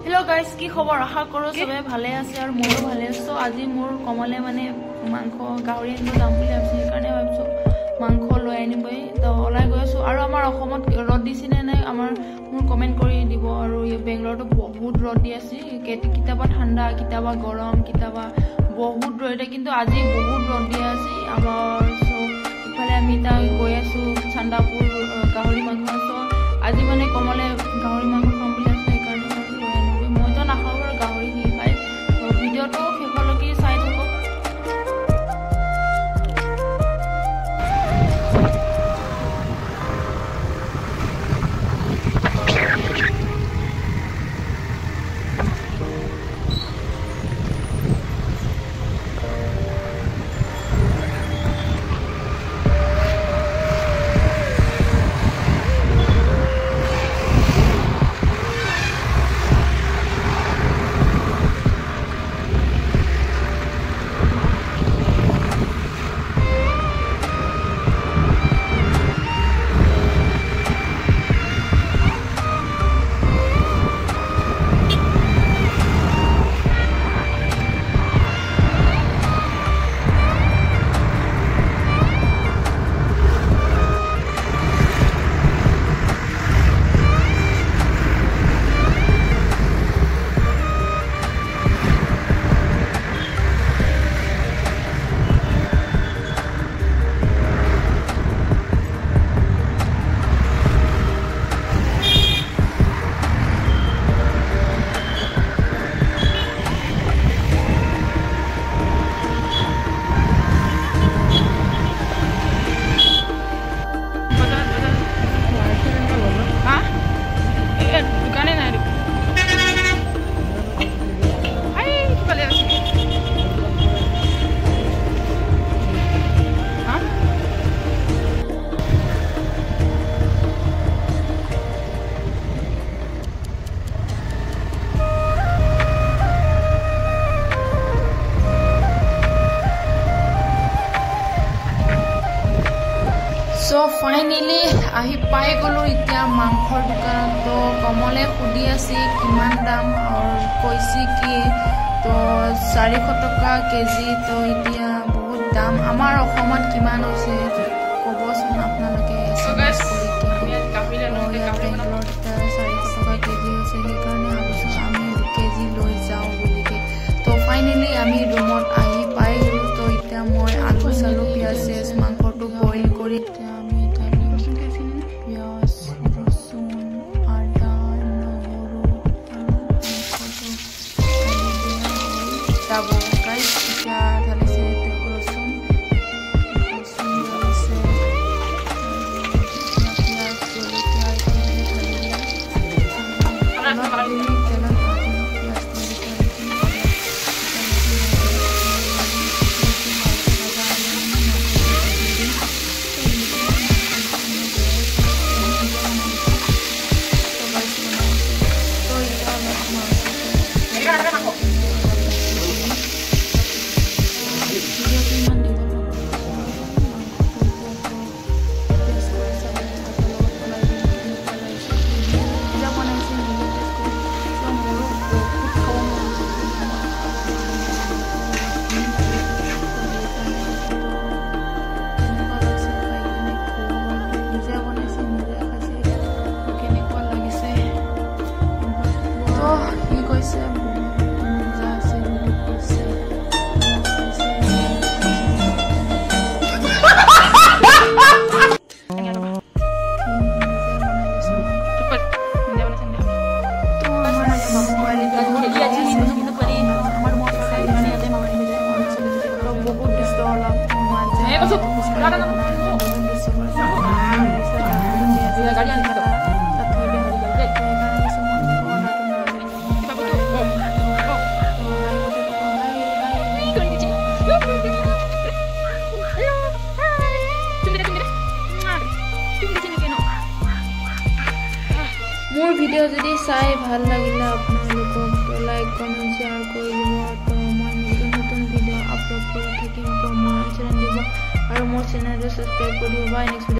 hello guys की खबर आशा करो सबे ভালে আছে আৰু ময়ো ভালে আছো আজি মোৰ কমলে মানে মাংস গাহৰি আনিব যাম বুলি ভাবিছো কাৰণে ভাবিছো মাংস লৈ আনিবই তো ওলাই গৈ আছো আৰু আমাৰ অসমত ৰদ দিছিনে নাই আমাৰ মোৰ কমেন্ট কৰি দিব আৰু এই বেংগলৰটো বহুত ৰদ দি আছে কিতাবা ঠাণ্ডা কিতাবা গৰম কিতাবা বহুত ৰদ কিন্তু আজি বহুত ৰদ দি আছে আমাৰ সো ইফালে আমি তা গৈ আছো চান্দাপুৰ গাহৰি মাংস আছে আজি মানে কমলে গাহৰি মাংস খাম বুলি ভিডিওটো শেষলৈকে চাই থাকক So finally ahi pai golo itia mangkhor dukan to komole khudi ase kiman dam aur koisi ki to 400 taka kg to itia bahut dam amar okhomot kiman hoise kobosun apnaloke so guys ami kahila note kahila 400 taka kg hoise he karone abisu ami kg loi jao bolike to finally ami roomot ahi pai golo to itia moi alu salu piases mangkhor to boil kori Tabo guys ya dale se te corazón dale se ya solo que hay মোৰ video যদি চাই ভাল লাগিলে আপোনালোকক তো like comment share কৰি দিব তো মই নতুন ভিডিও আপলোড কৰি থাকিম তো মোৰ চেনেল দিব আৰু মোৰ চেনেলটো সাবস্ক্ৰাইব কৰি দিব বাই নেক্সট